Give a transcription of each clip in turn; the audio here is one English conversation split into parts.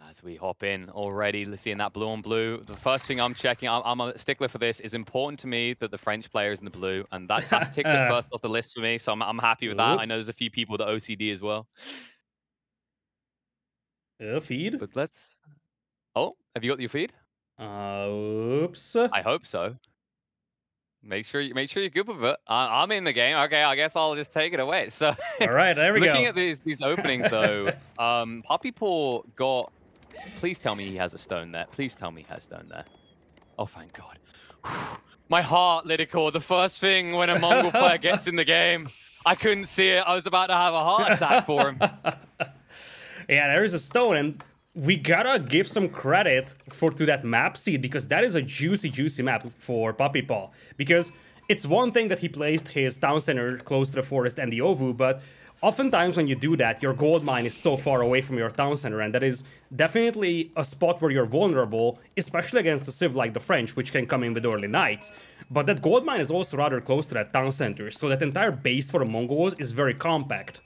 As we hop in already, seeing that blue on blue, the first thing I'm checking, I'm a stickler for this, is important to me that the French player is in the blue, and that's ticked it first off the list for me, so I'm happy with that. I know there's a few people that OCD as well. Feed? But let's... Oh, have you got your feed? Oops. I hope so. Make sure you're good with it. I'm in the game. Okay, I guess I'll just take it away. So, All right, there we looking go. at these openings though, PuppyPaw got... Please tell me he has a stone there. Please tell me he has stone there. Oh, thank God. My heart, Lidakor. The first thing when a Mongol player gets in the game, I couldn't see it. I was about to have a heart attack for him. Yeah, there is a stone, and we gotta give some credit to that map seed, because that is a juicy map for PuppyPaw. Because it's one thing that he placed his town center close to the forest and the Ovu, but oftentimes when you do that, your gold mine is so far away from your town center, and that is definitely a spot where you're vulnerable, especially against a civ like the French, which can come in with early knights. But that gold mine is also rather close to that town center, so that entire base for the Mongols is very compact.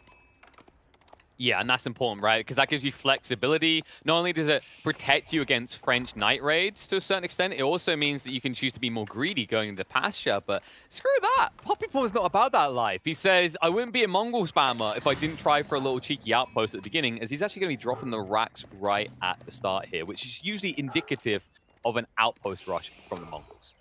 Yeah, and that's important, right? Because that gives you flexibility. Not only does it protect you against French night raids to a certain extent, it also means that you can choose to be more greedy going into pasture. But screw that. PuppyPaw is not about that life. He says, I wouldn't be a Mongol spammer if I didn't try for a little cheeky outpost at the beginning, as he's actually going to be dropping the racks right at the start here, which is usually indicative of an outpost rush from the Mongols.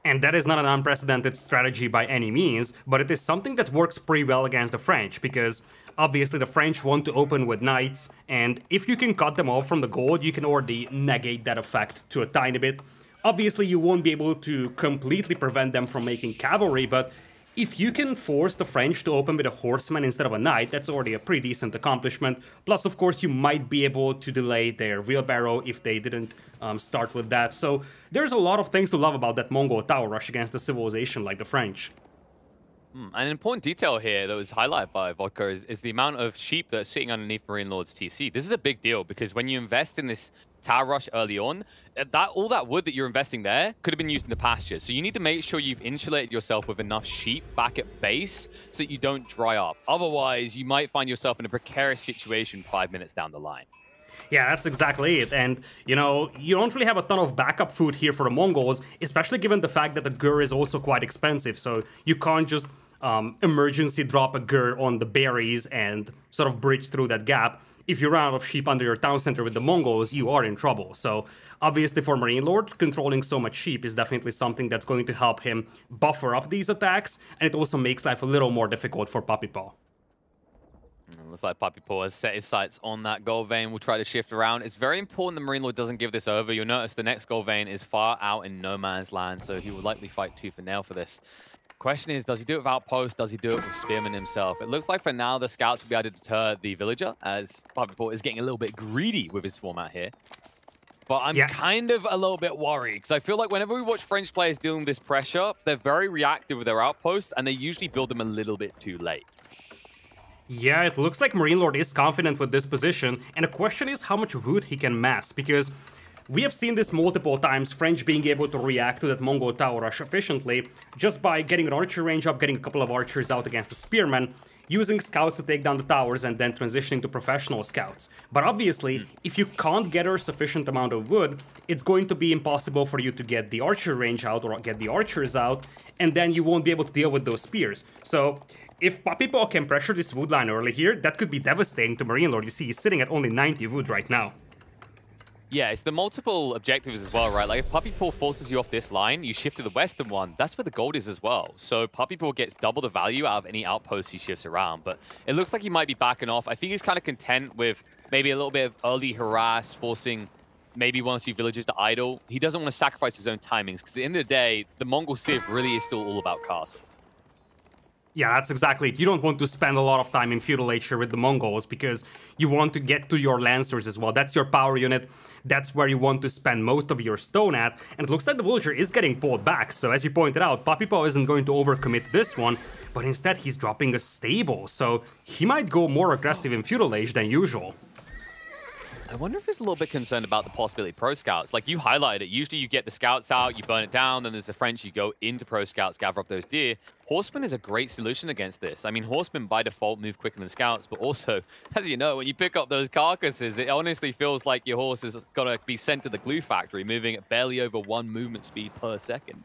And that is not an unprecedented strategy by any means, but it is something that works pretty well against the French, because obviously the French want to open with knights, and if you can cut them off from the gold, you can already negate that effect to a tiny bit. Obviously you won't be able to completely prevent them from making cavalry, but if you can force the French to open with a horseman instead of a knight, that's already a pretty decent accomplishment. Plus, of course, you might be able to delay their wheelbarrow if they didn't start with that. So there's a lot of things to love about that Mongol tower rush against a civilization like the French. An important detail here that was highlighted by Vodka is the amount of sheep that are sitting underneath MarineLorD's TC. This is a big deal because when you invest in this tower rush early on, all that wood that you're investing there could have been used in the pasture. So you need to make sure you've insulated yourself with enough sheep back at base so that you don't dry up. Otherwise, you might find yourself in a precarious situation 5 minutes down the line. Yeah, that's exactly it. And, you know, you don't really have a ton of backup food here for the Mongols, especially given the fact that the gur is also quite expensive. So you can't just emergency drop a gur on the berries and sort of bridge through that gap. If you run out of sheep under your town center with the Mongols, you are in trouble. So obviously for MarineLorD, controlling so much sheep is definitely something that's going to help him buffer up these attacks, and it also makes life a little more difficult for PuppyPaw. Looks like PuppyPaw has set his sights on that gold vein. We'll try to shift around. It's very important that MarineLorD doesn't give this over. You'll notice the next gold vein is far out in no man's land, so he will likely fight tooth and nail for this. Question is, does he do it with Outpost? Does he do it with Spearman himself? It looks like for now the scouts will be able to deter the villager, as PuppyPaw is getting a little bit greedy with his format here. But I'm kind of a little bit worried, because I feel like whenever we watch French players dealing with this pressure, they're very reactive with their outposts, and they usually build them a little bit too late. Yeah, it looks like MarineLorD is confident with this position, and the question is how much wood he can mass, because we have seen this multiple times, French being able to react to that Mongol tower rush efficiently, just by getting an archer range up, getting a couple of archers out against the spearmen, using scouts to take down the towers, and then transitioning to professional scouts. But obviously, if you can't gather a sufficient amount of wood, it's going to be impossible for you to get the archer range out or get the archers out, and then you won't be able to deal with those spears. So if PuppyPaw can pressure this wood line early here, that could be devastating to MarineLorD. You see, he's sitting at only 90 wood right now. Yeah, it's the multiple objectives as well, right? Like, if PuppyPaw forces you off this line, you shift to the western one. That's where the gold is as well. So PuppyPaw gets double the value out of any outpost he shifts around. But it looks like he might be backing off. I think he's kind of content with maybe a little bit of early harass, forcing maybe one or two villagers to idle. He doesn't want to sacrifice his own timings, because at the end of the day, the Mongol Civ really is still all about castle. Yeah, that's exactly it. You don't want to spend a lot of time in feudal nature with the Mongols because you want to get to your lancers as well. That's your power unit. That's where you want to spend most of your stone at. And it looks like the villager is getting pulled back. So as you pointed out, PuppyPaw isn't going to overcommit this one, but instead he's dropping a stable. So he might go more aggressive in feudal age than usual. I wonder if he's a little bit concerned about the possibility of pro scouts. Like you highlighted it, usually you get the scouts out, you burn it down, then there's the French, you go into pro scouts, gather up those deer. Horsemen is a great solution against this. I mean, horsemen by default move quicker than scouts, but also, as you know, when you pick up those carcasses, it honestly feels like your horse has got to be sent to the glue factory, moving at barely over 1 movement speed per second.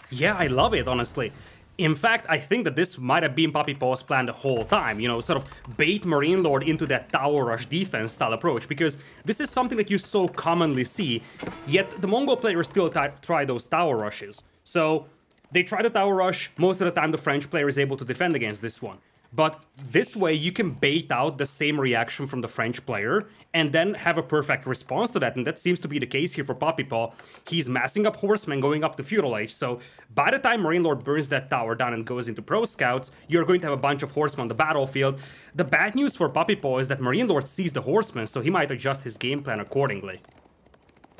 Yeah, I love it, honestly. In fact, I think that this might have been PuppyPaw's plan the whole time, you know, sort of bait MarineLorD into that tower rush defense style approach, because this is something that you so commonly see, yet the Mongol players still try those tower rushes. So they try the tower rush, most of the time the French player is able to defend against this one. But this way you can bait out the same reaction from the French player and then have a perfect response to that, and that seems to be the case here for PuppyPaw. He's massing up horsemen going up to feudal age, so by the time MarineLorD burns that tower down and goes into pro scouts, you're going to have a bunch of horsemen on the battlefield. The bad news for PuppyPaw is that MarineLorD sees the horsemen, so he might adjust his game plan accordingly.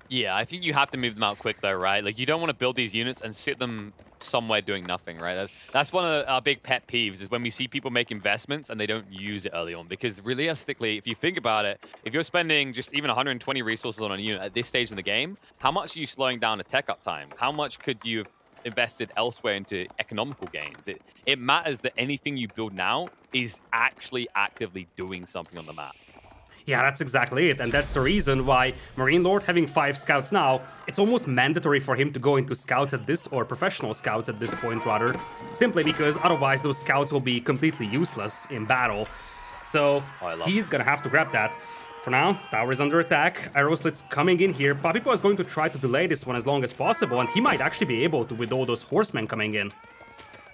Yeah, I think you have to move them out quick though, right? Like you don't want to build these units and sit them somewhere doing nothing, right? That's one of our big pet peeves is when we see people make investments and they don't use it early on. Because realistically, if you think about it, if you're spending just even 120 resources on a unit at this stage in the game, how much are you slowing down a tech up time? How much could you have invested elsewhere into economical gains? It matters that anything you build now is actually actively doing something on the map. Yeah, that's exactly it, and that's the reason why MarineLorD having 5 scouts now, it's almost mandatory for him to go into scouts at this, or professional scouts at this point rather, simply because otherwise those scouts will be completely useless in battle. So he's gonna have to grab that. For now, tower is under attack, arrow slits coming in here. PuppyPaw is going to try to delay this one as long as possible, and he might actually be able to with all those horsemen coming in.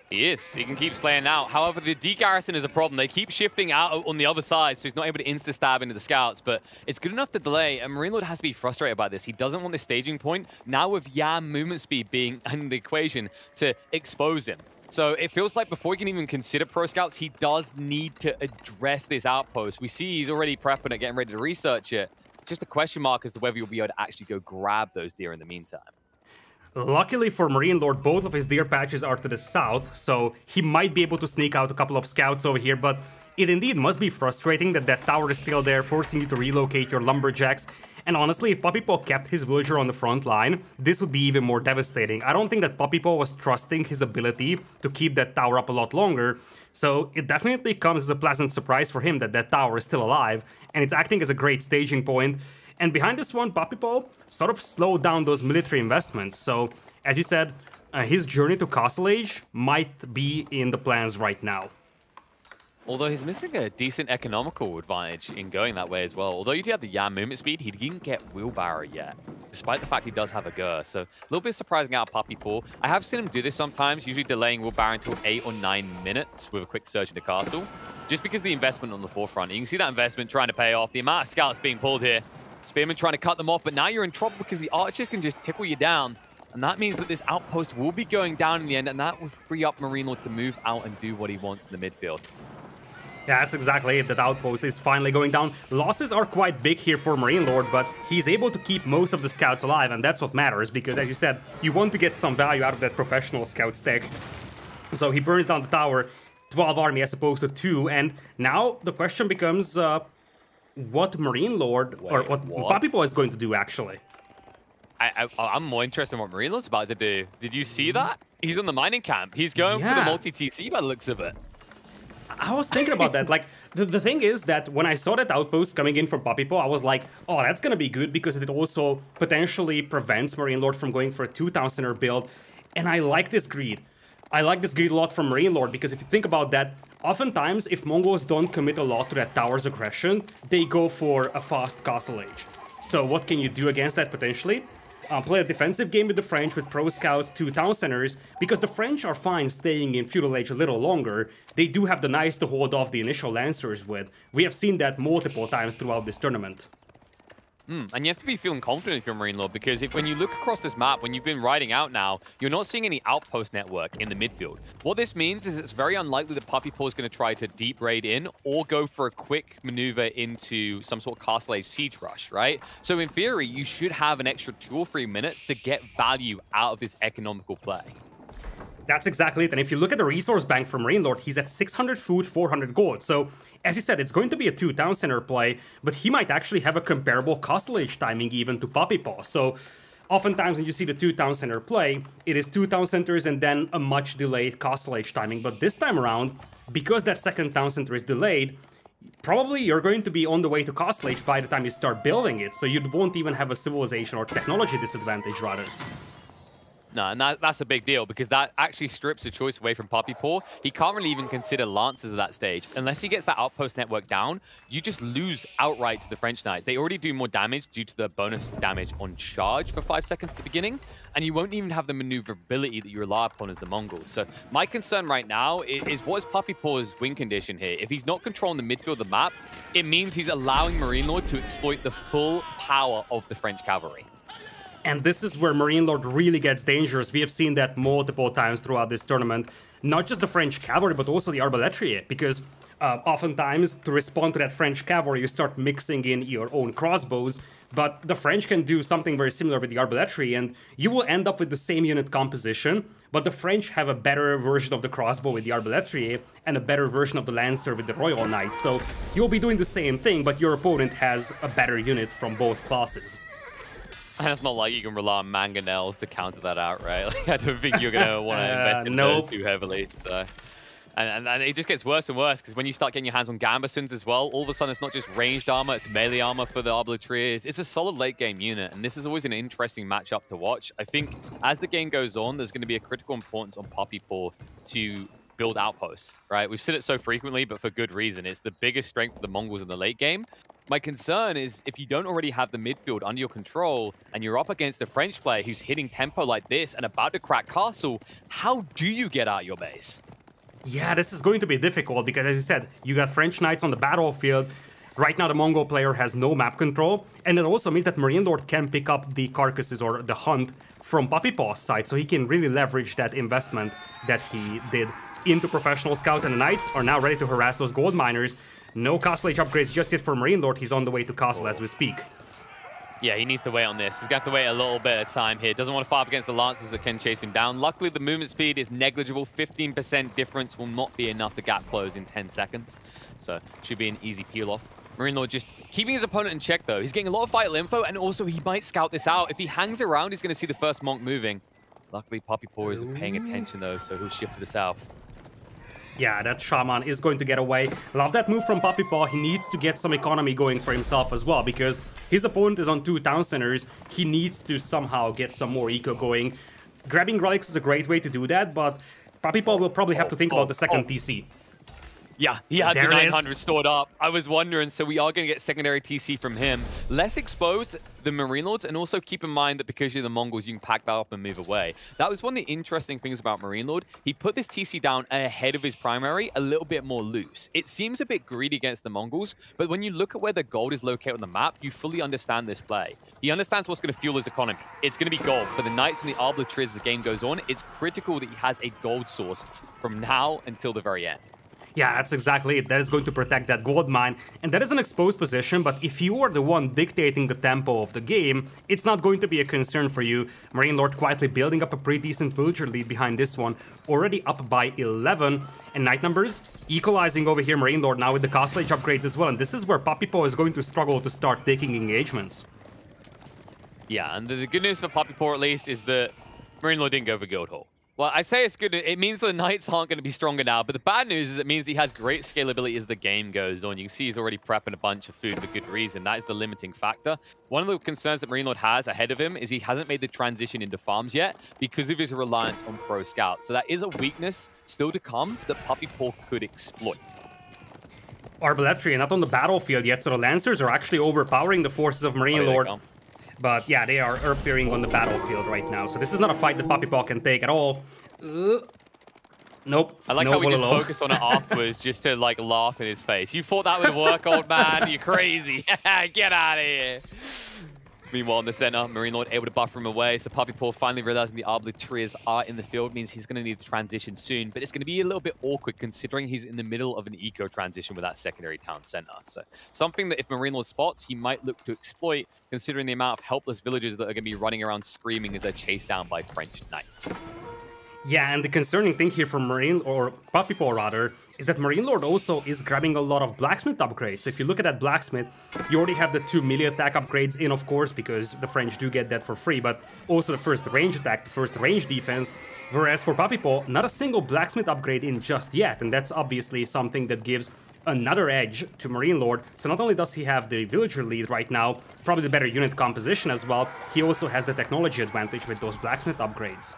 He is. He can keep slaying out. However, the degarrison is a problem. They keep shifting out on the other side, so he's not able to insta-stab into the scouts, but it's good enough to delay, and MarineLorD has to be frustrated by this. He doesn't want the staging point, now with Yam movement speed being in the equation, to expose him. So it feels like before he can even consider pro scouts, he does need to address this outpost. We see he's already prepping it, getting ready to research it. Just a question mark as to whether you'll be able to actually go grab those deer in the meantime. Luckily for MarineLorD, both of his deer patches are to the south, so he might be able to sneak out a couple of scouts over here, but it indeed must be frustrating that that tower is still there, forcing you to relocate your lumberjacks. And honestly, if PuppyPaw kept his villager on the front line, this would be even more devastating. I don't think that PuppyPaw was trusting his ability to keep that tower up a lot longer, so it definitely comes as a pleasant surprise for him that that tower is still alive, and it's acting as a great staging point. And behind this one, PuppyPaw sort of slowed down those military investments. So, as you said, his journey to Castle Age might be in the plans right now. Although he's missing a decent economical advantage in going that way as well. Although you do have the Yam movement speed, he didn't get Wheelbarrow yet, despite the fact he does have a Gur. So a little bit surprising out of PuppyPaw. I have seen him do this sometimes, usually delaying Wheelbarrow until 8 or 9 minutes with a quick surge into Castle, just because the investment on the forefront. You can see that investment trying to pay off. The amount of scouts being pulled here. Spearman trying to cut them off, but now you're in trouble because the archers can just tickle you down. And that means that this outpost will be going down in the end, and that will free up MarineLorD to move out and do what he wants in the midfield. Yeah, that's exactly it. That outpost is finally going down. Losses are quite big here for MarineLorD, but he's able to keep most of the scouts alive, and that's what matters, because as you said, you want to get some value out of that professional scout stick. So he burns down the tower, 12 army as opposed to 2, and now the question becomes... what MarineLorD, or what PuppyPaw is going to do, actually. I'm more interested in what MarineLorD's about to do. Did you see that? He's in the mining camp. He's going for the multi-TC by the looks of it. I was thinking about that. Like, the thing is that when I saw that outpost coming in from PuppyPaw, I was like, oh, that's going to be good, because it also potentially prevents MarineLorD from going for a 2,000er build. And I like this greed. I like this greed a lot from MarineLorD, because if you think about that, oftentimes, if Mongols don't commit a lot to that tower's aggression, they go for a fast Castle Age. So what can you do against that potentially? Play a defensive game with the French with pro scouts, 2 town centers, because the French are fine staying in feudal age a little longer. They do have the knights to hold off the initial lancers with. We have seen that multiple times throughout this tournament. And you have to be feeling confident if you're MarineLorD, because when you look across this map, when you've been riding out now, you're not seeing any outpost network in the midfield. What this means is it's very unlikely that PuppyPaw is going to try to deep raid in or go for a quick maneuver into some sort of Castle Age siege rush, right? So in theory, you should have an extra 2 or 3 minutes to get value out of this economical play. That's exactly it, and if you look at the resource bank for MarineLorD, he's at 600 food, 400 gold, so as you said, it's going to be a 2 town center play, but he might actually have a comparable castle age timing even to PuppyPaw. So oftentimes when you see the 2 town center play, it is 2 town centers and then a much delayed castle age timing. But this time around, because that second town center is delayed, probably you're going to be on the way to castle age by the time you start building it, so you won't even have a civilization or technology disadvantage, rather. No, and that's a big deal, because that actually strips the choice away from PuppyPaw. He can't really even consider lances at that stage. Unless he gets that outpost network down, you just lose outright to the French Knights. They already do more damage due to the bonus damage on charge for 5 seconds at the beginning, and you won't even have the maneuverability that you rely upon as the Mongols. So my concern right now is what is PuppyPaw's win condition here? If he's not controlling the midfield of the map, it means he's allowing MarineLorD to exploit the full power of the French cavalry. And this is where MarineLorD really gets dangerous. We have seen that multiple times throughout this tournament. Not just the French cavalry, but also the arbaletier, because oftentimes, to respond to that French cavalry, you start mixing in your own crossbows, but the French can do something very similar with the arbaletier, and you will end up with the same unit composition, but the French have a better version of the crossbow with the arbaletier, and a better version of the lancer with the royal knight. So you'll be doing the same thing, but your opponent has a better unit from both classes. And it's not like you can rely on mangonels to counter that out, right? Like, I don't think you're going to want to invest in those too heavily. So, and it just gets worse and worse, because when you start getting your hands on gambesons as well, all of a sudden it's not just ranged armor, it's melee armor for the arbaletiers. It's a solid late game unit, and this is always an interesting matchup to watch. I think as the game goes on, there's going to be a critical importance on PuppyPaw to build outposts, right? We've said it so frequently, but for good reason. It's the biggest strength for the Mongols in the late game. My concern is if you don't already have the midfield under your control and you're up against a French player who's hitting tempo like this and about to crack castle, how do you get out your base? Yeah, this is going to be difficult because, as you said, you got French Knights on the battlefield. Right now, the Mongol player has no map control, and it also means that MarineLorD can pick up the carcasses or the hunt from PuppyPaw's side, so he can really leverage that investment that he did into professional scouts, and the Knights are now ready to harass those gold miners. No castle age upgrades just yet for MarineLorD. He's on the way to castle as we speak. Yeah, he needs to wait on this. He's got to wait a little bit of time here. Doesn't want to fight up against the Lancers that can chase him down. Luckily, the movement speed is negligible. 15% difference will not be enough to gap close in 10 seconds. So, should be an easy peel-off. MarineLorD just keeping his opponent in check, though. He's getting a lot of vital info, and also he might scout this out. If he hangs around, he's going to see the first monk moving. Luckily, PuppyPaw isn't paying attention, though, so he'll shift to the south. Yeah, that Shaman is going to get away. Love that move from PuppyPaw. He needs to get some economy going for himself as well, because his opponent is on 2 town centers. He needs to somehow get some more eco going. Grabbing relics is a great way to do that, but PuppyPaw will probably have to think about the second TC. Yeah, he had There the it is. 900 stored up. I was wondering, so we are going to get secondary TC from him. Less exposed than MarineLords, and also keep in mind that because you're the Mongols, you can pack that up and move away. That was one of the interesting things about MarineLorD. He put this TC down ahead of his primary, a little bit more loose. It seems a bit greedy against the Mongols, but when you look at where the gold is located on the map, you fully understand this play. He understands what's going to fuel his economy. It's going to be gold. For the Knights and the Arbaletiers as the game goes on, it's critical that he has a gold source from now until the very end. Yeah, that's exactly it. That is going to protect that gold mine. And that is an exposed position, but if you are the one dictating the tempo of the game, it's not going to be a concern for you. MarineLorD quietly building up a pretty decent villager lead behind this one. Already up by 11. And Knight numbers equalizing over here. MarineLorD now with the castle age upgrades as well. And this is where PuppyPaw is going to struggle to start taking engagements. Yeah, and the good news for PuppyPaw at least is that MarineLorD didn't go for Guildhall. Well, I say it's good. It means the Knights aren't going to be stronger now, but the bad news is it means he has great scalability as the game goes on. You can see he's already prepping a bunch of food for good reason. That is the limiting factor. One of the concerns that MarineLorD has ahead of him is he hasn't made the transition into farms yet because of his reliance on pro scouts. So that is a weakness still to come that PuppyPaw could exploit. Arbaletier not on the battlefield yet, so the Lancers are actually overpowering the forces of MarineLorD. But yeah, they are appearing on the battlefield right now. So this is not a fight that PuppyPaw can take at all. Nope. I like how we just focus on it afterwards just to like laugh in his face. You thought that would work, old man? You're crazy. Get out of here. Meanwhile, in the center, MarineLorD able to buffer him away. So PuppyPaw finally realizing the Arbaletiers are in the field means he's going to need to transition soon. But it's going to be a little bit awkward considering he's in the middle of an eco transition with that secondary town center. So something that if MarineLorD spots, he might look to exploit considering the amount of helpless villagers that are going to be running around screaming as they're chased down by French Knights. Yeah, and the concerning thing here for PuppyPaw rather, is that MarineLorD also is grabbing a lot of blacksmith upgrades. So if you look at that blacksmith, you already have the 2 melee attack upgrades in, of course, because the French do get that for free, but also the first range attack, the first range defense. Whereas for PuppyPaw, not a single blacksmith upgrade in just yet, and that's obviously something that gives another edge to MarineLorD. So not only does he have the villager lead right now, probably the better unit composition as well, he also has the technology advantage with those blacksmith upgrades.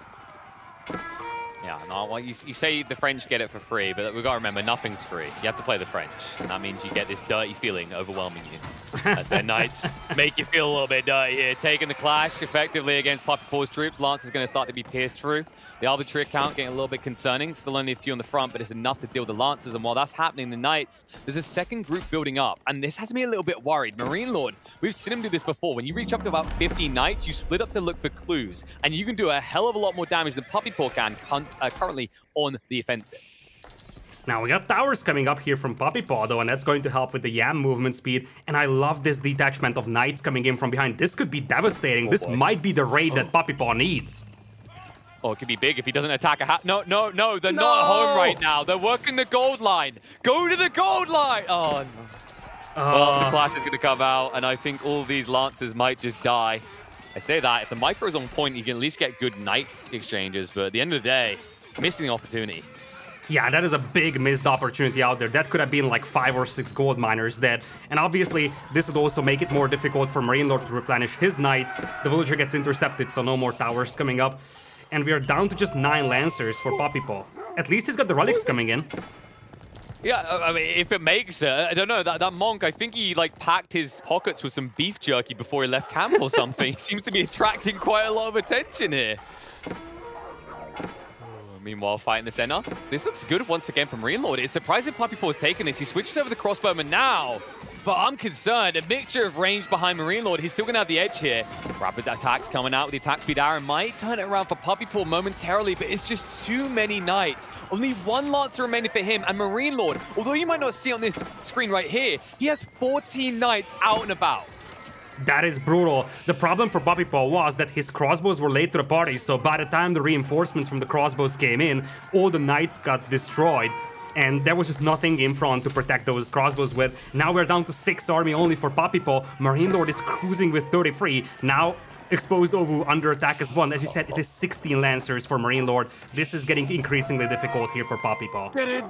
Yeah, no, well, you say the French get it for free, but we've got to remember, nothing's free. You have to play the French, and that means you get this dirty feeling overwhelming you. As their knights make you feel a little bit dirty here. Taking the clash effectively against PuppyPaw's troops. Lance is going to start to be pierced through. The arbitrary account getting a little bit concerning. Still only a few on the front, but it's enough to deal with the Lancers. And while that's happening, the Knights, there's a second group building up. And this has me a little bit worried. MarineLorD, we've seen him do this before. When you reach up to about 50 Knights, you split up to look for clues. And you can do a hell of a lot more damage than PuppyPaw can currently on the offensive. Now, we got towers coming up here from PuppyPaw, though, and that's going to help with the Yam movement speed. And I love this detachment of Knights coming in from behind. This could be devastating. This might be the raid that PuppyPaw needs. Oh, it could be big if he doesn't attack a No, no, no. They're not home right now. They're working the gold line. Go to the gold line. Oh, no. Well, the clash is going to come out, and I think all these Lancers might just die. I say that. If the micro is on point, you can at least get good Knight exchanges. But at the end of the day, missing the opportunity. Yeah, that is a big missed opportunity out there. That could have been like 5 or 6 gold miners dead. And obviously, this would also make it more difficult for MarineLorD to replenish his Knights. The villager gets intercepted, so no more towers coming up. And we are down to just 9 Lancers for PuppyPaw. At least he's got the relics coming in. Yeah, I mean, if it makes it, I don't know, that monk, I think he like packed his pockets with some beef jerky before he left camp or something. He seems to be attracting quite a lot of attention here. Meanwhile, fighting the center. This looks good once again from MarineLorD. It's surprising PuppyPaw has taken this. He switches over the crossbowman now. But I'm concerned. A mixture of range behind MarineLorD. He's still going to have the edge here. Rapid attacks coming out with the attack speed Aaron. Might turn it around for PuppyPaw momentarily, but it's just too many Knights. Only 1 Lancer remaining for him. And MarineLorD, although you might not see on this screen right here, he has 14 Knights out and about. That is brutal. The problem for PuppyPaw was that his crossbows were late to the party, so by the time the reinforcements from the crossbows came in, all the Knights got destroyed. And there was just nothing in front to protect those crossbows with. Now we're down to 6 army only for PuppyPaw. MarineLorD is cruising with 33. Now exposed Ovu under attack as well. As you said, it is 16 Lancers for MarineLorD. This is getting increasingly difficult here for PuppyPaw. Get in!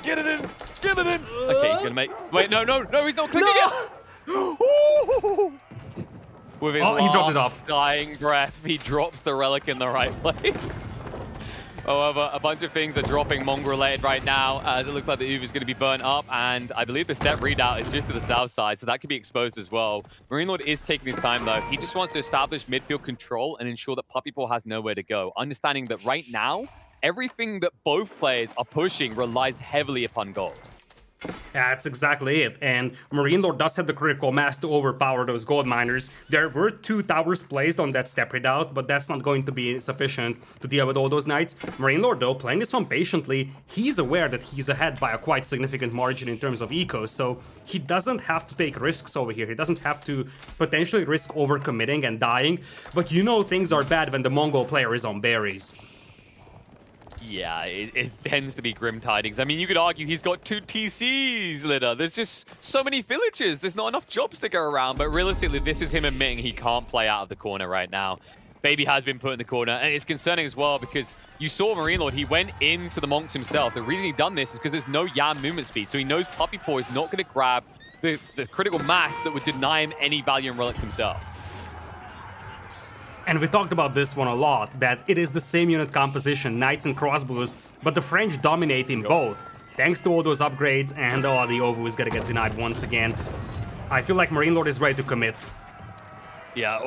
Get it in! Get it in! Okay, he's gonna make... Wait, no, he's not clicking it! With his he dropped it off. Dying breath, he drops the relic in the right place. However, a bunch of things are dropping Monk-related right now, as it looks like the Uvu is going to be burnt up, and I believe the step readout is just to the south side, so that could be exposed as well. MarineLorD is taking his time, though. He just wants to establish midfield control and ensure that PuppyPaw has nowhere to go, understanding that right now, everything that both players are pushing relies heavily upon gold. Yeah, that's exactly it. And MarineLorD does have the critical mass to overpower those gold miners. There were 2 towers placed on that step redoubt, but that's not going to be sufficient to deal with all those Knights. MarineLorD, though, playing this one patiently, he's aware that he's ahead by a quite significant margin in terms of eco, so he doesn't have to take risks over here. He doesn't have to potentially risk overcommitting and dying, but you know things are bad when the Mongol player is on berries. Yeah, it tends to be grim tidings. I mean, you could argue he's got 2 TCs, Lidda. There's just so many villagers. There's not enough jobs to go around. But realistically, this is him admitting he can't play out of the corner right now. Baby has been put in the corner. And it's concerning as well because you saw MarineLorD. He went into the monks himself. The reason he done this is because there's no Yam movement speed. So he knows PuppyPaw is not going to grab the critical mass that would deny him any value in relics himself. And we talked about this one a lot, that it is the same unit composition, Knights and Crossbows, but the French dominate in both. Thanks to all those upgrades, and the Ovu is gonna get denied once again. I feel like MarineLorD is ready to commit. Yeah,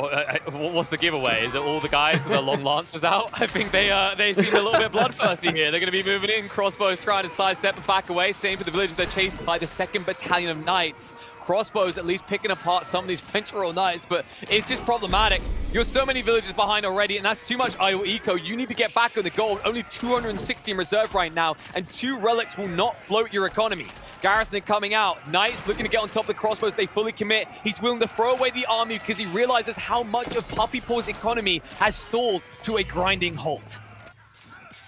what's the giveaway? Is it all the guys with their long lances out? I think they seem a little bit bloodthirsty here. They're going to be moving in. Crossbows trying to sidestep and back away. Same for the villagers. They're chased by the 2nd Battalion of Knights. Crossbows at least picking apart some of these French Royal Knights, but it's just problematic. You're so many villagers behind already, and that's too much idle eco. You need to get back on the gold. Only 260 in reserve right now, and 2 relics will not float your economy. Garrison coming out. Knights looking to get on top of the crossbows. They fully commit. He's willing to throw away the army because he realizes how much of PuppyPaw's economy has stalled to a grinding halt.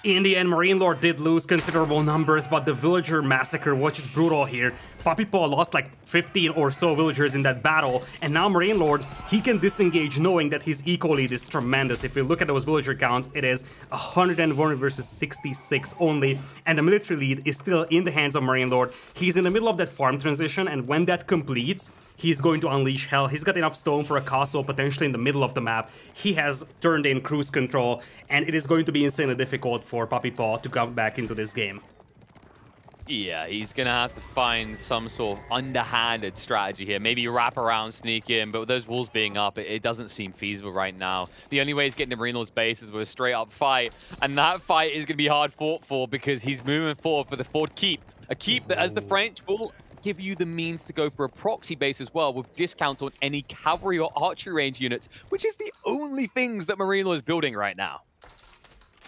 In the end, MarineLorD did lose considerable numbers, but the villager massacre was just brutal here. PuppyPaw lost like 15 or so villagers in that battle, and now MarineLorD, he can disengage knowing that his eco lead is tremendous. If we look at those villager counts, it is 101 versus 66 only, and the military lead is still in the hands of MarineLorD. He's in the middle of that farm transition, and when that completes, he's going to unleash hell. He's got enough stone for a castle potentially in the middle of the map. He has turned in cruise control, and it is going to be insanely difficult for PuppyPaw to come back into this game. Yeah, he's going to have to find some sort of underhanded strategy here. Maybe wrap around, sneak in, but with those walls being up, it doesn't seem feasible right now. The only way he's getting to MarineLorD's base is with a straight-up fight, and that fight is going to be hard fought for because he's moving forward for the forward keep. A keep that, as the French will give you the means to go for a proxy base as well with discounts on any cavalry or archery range units, which is the only things that MarineLorD is building right now.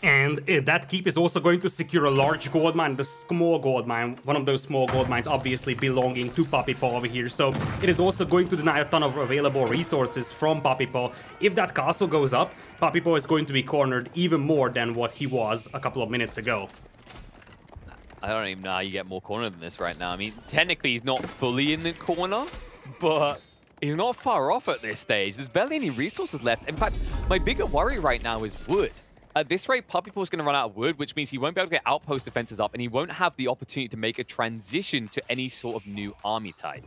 And that keep is also going to secure a large gold mine, the small gold mine, one of those small gold mines obviously belonging to PuppyPaw over here. So it is also going to deny a ton of available resources from PuppyPaw. If that castle goes up, PuppyPaw is going to be cornered even more than what he was a couple of minutes ago. I don't even know how you get more corner than this right now. I mean, technically he's not fully in the corner, but he's not far off at this stage. There's barely any resources left. In fact, my bigger worry right now is wood. At this rate, PuppyPaw is going to run out of wood, which means he won't be able to get outpost defenses up, and he won't have the opportunity to make a transition to any sort of new army type.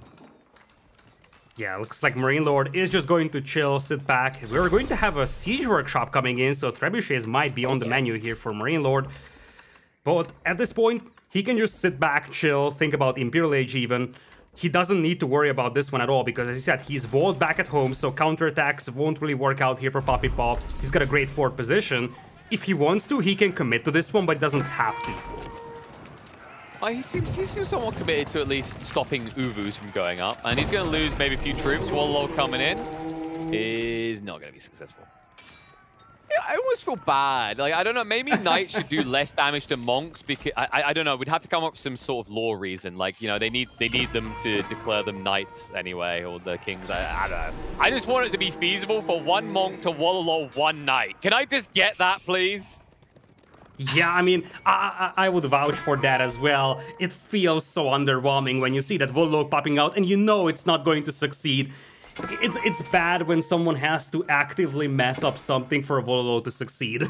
Yeah, looks like MarineLorD is just going to chill, sit back. We're going to have a siege workshop coming in, so trebuchets might be on the menu here for MarineLorD. But at this point, he can just sit back, chill, think about Imperial Age even. He doesn't need to worry about this one at all, because as he said, he's walled back at home, so counterattacks won't really work out here for PuppyPaw. He's got a great forward position. If he wants to, he can commit to this one, but doesn't have to. He seems somewhat committed to at least stopping Uvus from going up, and he's going to lose maybe a few troops. Warlord coming in is not going to be successful. Yeah, I always feel bad. Like, I don't know, maybe knights should do less damage to monks because I don't know. We'd have to come up with some sort of law reason. Like, you know, they need them to declare them knights anyway, or the kings. I don't know. I just want it to be feasible for one monk to warlord one knight. Can I just get that, please? Yeah, I mean, I would vouch for that as well. It feels so underwhelming when you see that warlord popping out and you know it's not going to succeed. It's bad when someone has to actively mess up something for a warlord to succeed.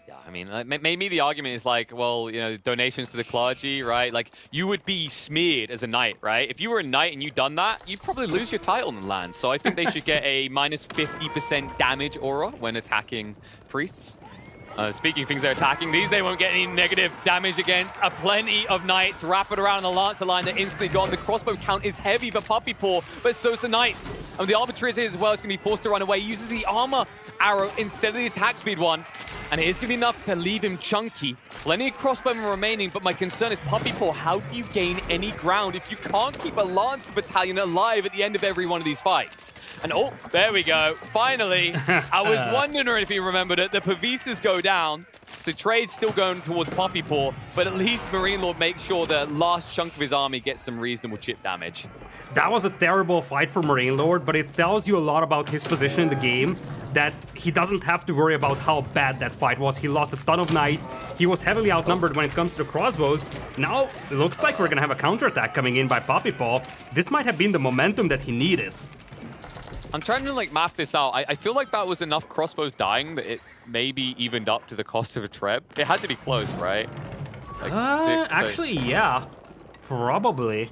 Yeah, I mean, maybe the argument is like, well, you know, donations to the clergy, right? Like, you would be smeared as a knight, right? If you were a knight and you'd done that, you'd probably lose your title in the land. So I think they should get a minus 50% damage aura when attacking priests. Speaking of things they're attacking, they won't get any negative damage against. Plenty of knights wrapping around the Lancer line. They're instantly gone. The crossbow count is heavy for PuppyPaw, but so's the knights. And the arbitrator is as well is going to be forced to run away. He uses the armor arrow instead of the attack speed one. And it is going to be enough to leave him chunky. Plenty of crossbowmen remaining, but my concern is PuppyPaw, how do you gain any ground if you can't keep a Lancer battalion alive at the end of every one of these fights? And oh, there we go. Finally, I was wondering if you remembered it. The Pavisas go down. So trade's still going towards PuppyPaw, but at least MarineLorD makes sure the last chunk of his army gets some reasonable chip damage. That was a terrible fight for MarineLorD, but it tells you a lot about his position in the game, that he doesn't have to worry about how bad that fight was. He lost a ton of knights. He was heavily outnumbered when it comes to the crossbows. Now, it looks like we're gonna have a counterattack coming in by PuppyPaw. This might have been the momentum that he needed. I'm trying to like map this out. I feel like that was enough crossbows dying that it maybe evened up to the cost of a treb. It had to be close, right? Like actually, yeah. Probably.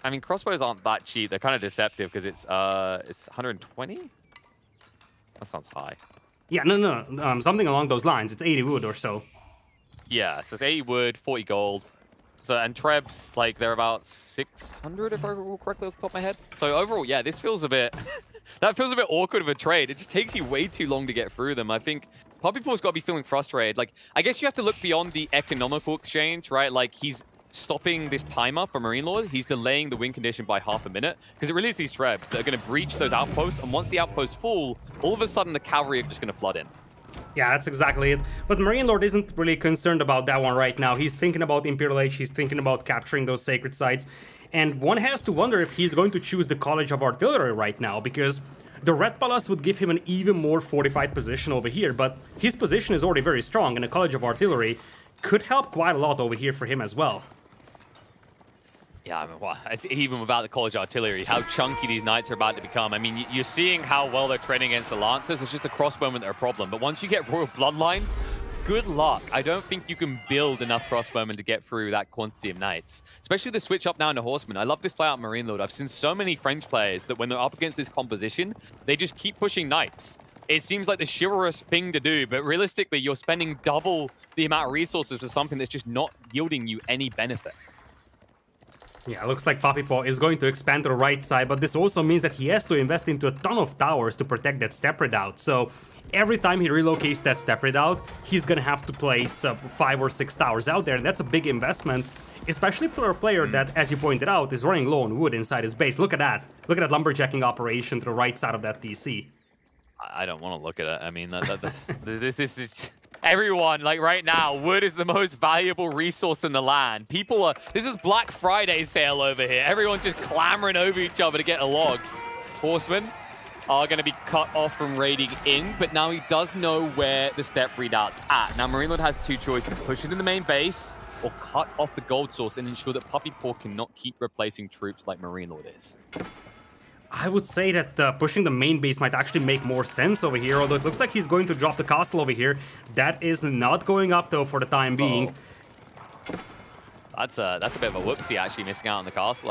I mean, crossbows aren't that cheap. They're kind of deceptive because it's 120? That sounds high. Yeah, no. Something along those lines. It's 80 wood or so. Yeah, so it's 80 wood, 40 gold. So, and trebs, like, they're about 600, if I recall correctly off the top of my head. So overall, yeah, this feels a bit... that feels a bit awkward of a trade. It just takes you way too long to get through them. I think PuppyPaw's got to be feeling frustrated. Like, I guess you have to look beyond the economical exchange, right? Like, he's stopping this timer for MarineLorD. He's delaying the win condition by half a minute. Because it really is these trebs that are going to breach those outposts. And once the outposts fall, all of a sudden the cavalry are just going to flood in. Yeah, that's exactly it. But MarineLorD isn't really concerned about that one right now. He's thinking about Imperial Age, he's thinking about capturing those sacred sites. And one has to wonder if he's going to choose the College of Artillery right now, because The Red Palace would give him an even more fortified position over here, but his position is already very strong, and a College of Artillery could help quite a lot over here for him as well. Yeah, I mean, well, even without the College Artillery, how chunky these Knights are about to become. I mean, you're seeing how well they're training against the Lancers. It's just the crossbowmen that are a problem. But once you get Royal Bloodlines, good luck. I don't think you can build enough crossbowmen to get through that quantity of Knights. Especially the switch up now into Horsemen. I love this play out MarineLorD. I've seen so many French players that when they're up against this composition, they just keep pushing Knights. It seems like the chivalrous thing to do, but realistically, you're spending double the amount of resources for something that's just not yielding you any benefit. Yeah, it looks like PuppyPaw is going to expand to the right side, but this also means that he has to invest into a ton of towers to protect that step redoubt. So every time he relocates that step redoubt, he's gonna have to place 5 or 6 towers out there, and that's a big investment, especially for a player that, as you pointed out, is running low on wood inside his base. Look at that. Look at that lumberjacking operation to the right side of that TC. I don't want to look at it. I mean, this is... Everyone, like right now, wood is the most valuable resource in the land. People are... This is Black Friday sale over here. Everyone's just clamoring over each other to get a log. Horsemen are going to be cut off from raiding in, but now he does know where the step readout's at. Now, MarineLorD has 2 choices. Push into the main base or cut off the gold source and ensure that PuppyPaw cannot keep replacing troops like MarineLorD is. I would say that pushing the main base might actually make more sense over here, although it looks like he's going to drop the castle over here. That is not going up, though, for the time being. That's a bit of a whoopsie, actually, missing out on the castle.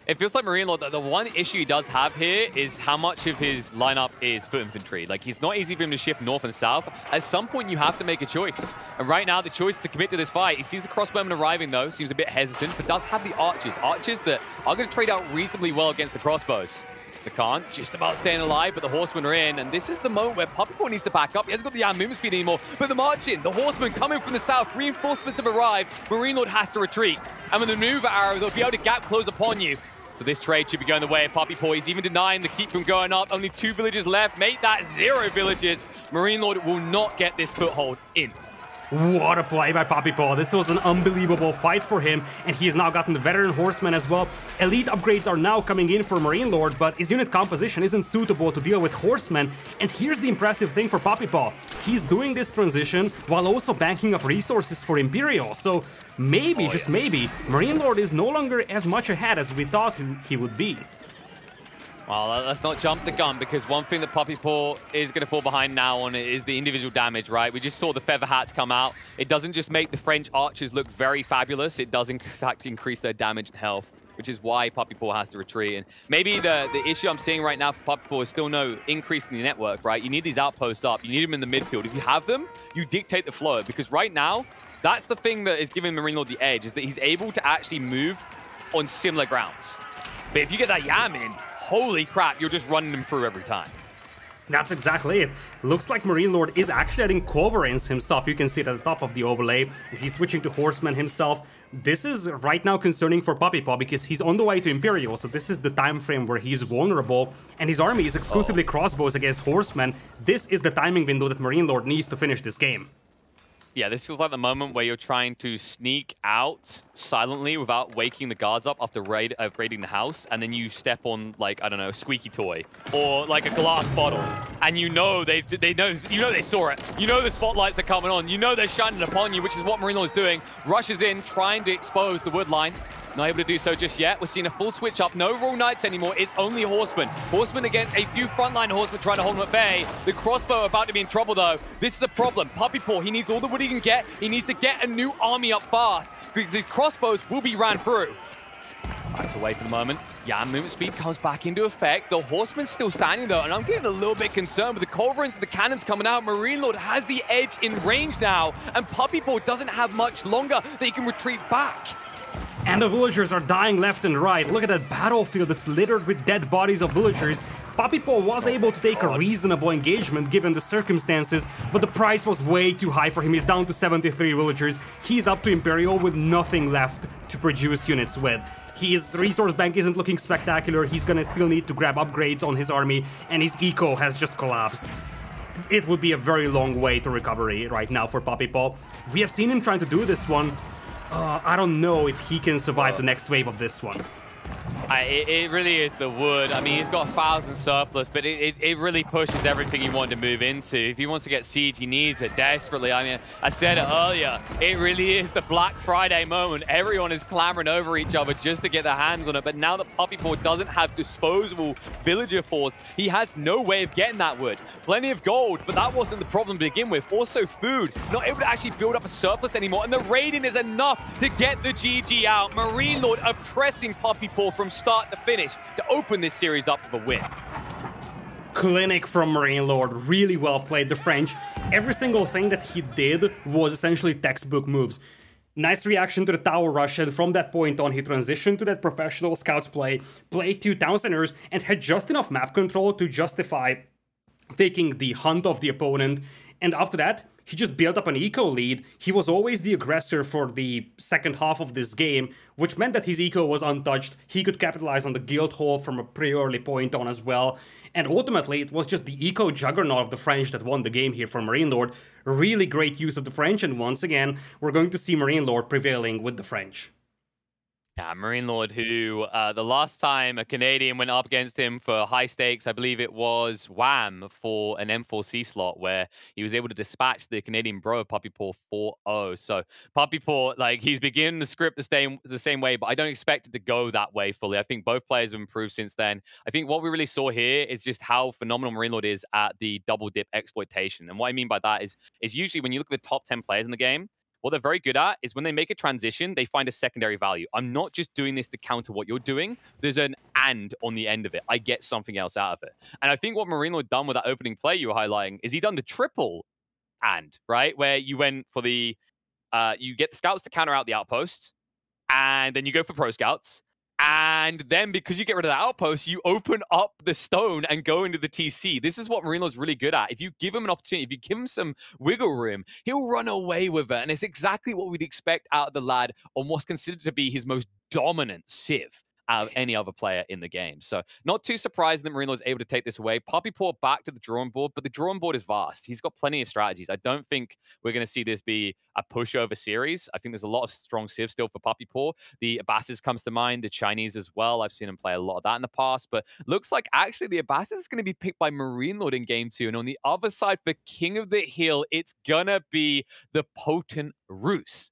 It feels like MarineLorD, the one issue he does have here is how much of his lineup is foot infantry. Like, it's not easy for him to shift north and south. At some point, you have to make a choice. And right now, the choice is to commit to this fight. He sees the crossbowmen arriving, though, seems a bit hesitant, but does have the archers. Archers that are going to trade out reasonably well against the crossbows. The Khan just about staying alive, but the Horsemen are in, and this is the moment where PuppyPaw needs to back up. He hasn't got the Yam movement speed anymore, but the march in, the Horsemen coming from the south, reinforcements have arrived. MarineLorD has to retreat, and with the maneuver arrow, they'll be able to gap close upon you. So this trade should be going the way of PuppyPaw. He's even denying the keep from going up. Only 2 villages left. Make that 0 villages. MarineLorD will not get this foothold in. What a play by PuppyPaw. This was an unbelievable fight for him, and he has now gotten the veteran horseman as well. Elite upgrades are now coming in for MarineLorD, but his unit composition isn't suitable to deal with horsemen. And here's the impressive thing for PuppyPaw. He's doing this transition while also banking up resources for Imperial. So maybe, just maybe, MarineLorD is no longer as much ahead as we thought he would be. Well, let's not jump the gun, because one thing that PuppyPaw is going to fall behind now on is the individual damage, right? We just saw the feather hats come out. It doesn't just make the French archers look very fabulous. It does, in fact, increase their damage and health, which is why PuppyPaw has to retreat. And maybe the issue I'm seeing right now for PuppyPaw is still no increase in the network, right? You need these outposts up. You need them in the midfield. If you have them, you dictate the flow, because right now, that's the thing that is giving MarineLorD the edge, is that he's able to actually move on similar grounds. But if you get that Yam in, holy crap, you're just running them through every time. That's exactly it. Looks like MarineLorD is actually adding Coverance himself. You can see it at the top of the overlay. He's switching to Horseman himself. This is right now concerning for PuppyPaw because he's on the way to Imperial, so this is the time frame where he's vulnerable, and his army is exclusively crossbows against Horsemen. This is the timing window that MarineLorD needs to finish this game. Yeah, this feels like the moment where you're trying to sneak out silently without waking the guards up after raiding the house, and then you step on, like, I don't know, a squeaky toy or like a glass bottle, and you know they saw it. You know the spotlights are coming on. You know they're shining upon you, which is what MarineLorD is doing. Rushes in, trying to expose the wood line. Not able to do so just yet. We're seeing a full switch up. No Royal Knights anymore. It's only Horsemen. Horsemen against a few frontline Horsemen trying to hold them at bay. The crossbow about to be in trouble, though. This is the problem. PuppyPaw, he needs all the wood he can get. He needs to get a new army up fast because these crossbows will be ran through. Right, away for the moment. Yeah, movement speed comes back into effect. The Horseman's still standing, though, and I'm getting a little bit concerned with the culverins and the cannons coming out. MarineLorD has the edge in range now, and PuppyPaw doesn't have much longer that he can retreat back. And the villagers are dying left and right. Look at that battlefield that's littered with dead bodies of villagers. PuppyPaw was able to take a reasonable engagement given the circumstances, but the price was way too high for him. He's down to 73 villagers. He's up to Imperial with nothing left to produce units with. His resource bank isn't looking spectacular. He's gonna still need to grab upgrades on his army, and his eco has just collapsed. It would be a very long way to recovery right now for PuppyPaw. We have seen him trying to do this one. I don't know if he can survive the next wave of this one. It really is the wood. I mean, he's got 1,000 surplus, but it really pushes everything he wanted to move into. If he wants to get siege, he needs it desperately. I mean, I said it earlier, it really is the Black Friday moment. Everyone is clamoring over each other just to get their hands on it, but now that PuppyPaw doesn't have disposable villager force, he has no way of getting that wood. Plenty of gold, but that wasn't the problem to begin with. Also food, not able to actually build up a surplus anymore, and the raiding is enough to get the GG out. MarineLorD oppressing PuppyPaw from start to finish to open this series up with a win. Clinic from MarineLorD, really well played. The French, every single thing that he did was essentially textbook moves. Nice reaction to the tower rush, and from that point on he transitioned to that professional scouts play, played 2 town centers, and had just enough map control to justify taking the hunt of the opponent. And after that, he just built up an eco lead. He was always the aggressor for the second half of this game, which meant that his eco was untouched. He could capitalize on the guild hall from a pretty early point on as well. And ultimately, it was just the eco juggernaut of the French that won the game here for MarineLorD. Really great use of the French, and once again, we're going to see MarineLorD prevailing with the French. Yeah, MarineLorD, who the last time a Canadian went up against him for high stakes, I believe it was Wham for an M4C slot, where he was able to dispatch the Canadian bro of PuppyPaw 4-0. So PuppyPaw, like, he's beginning the script the same way, but I don't expect it to go that way fully. I think both players have improved since then. I think what we really saw here is just how phenomenal MarineLorD is at the double dip exploitation. And what I mean by that is usually when you look at the top 10 players in the game, what they're very good at is when they make a transition, they find a secondary value. I'm not just doing this to counter what you're doing. There's an and on the end of it. I get something else out of it. And I think what MarineLorD done with that opening play you were highlighting is he done the triple and, right? Where you went for the, you get the scouts to counter out the outpost, and then you go for pro scouts. And then because you get rid of the outpost, you open up the stone and go into the TC. This is what MarineLorD's really good at. If you give him an opportunity, if you give him some wiggle room, he'll run away with it. And it's exactly what we'd expect out of the lad on what's considered to be his most dominant civ out of any other player in the game. So not too surprised that MarineLorD's able to take this away. PuppyPaw back to the drawing board, but the drawing board is vast. He's got plenty of strategies. I don't think we're going to see this be a pushover series. I think there's a lot of strong civ still for PuppyPaw. The Abasses comes to mind, the Chinese as well. I've seen him play a lot of that in the past, but looks like actually the Abasses is going to be picked by MarineLorD in game 2. And on the other side, for King of the Hill, it's going to be the potent Roos.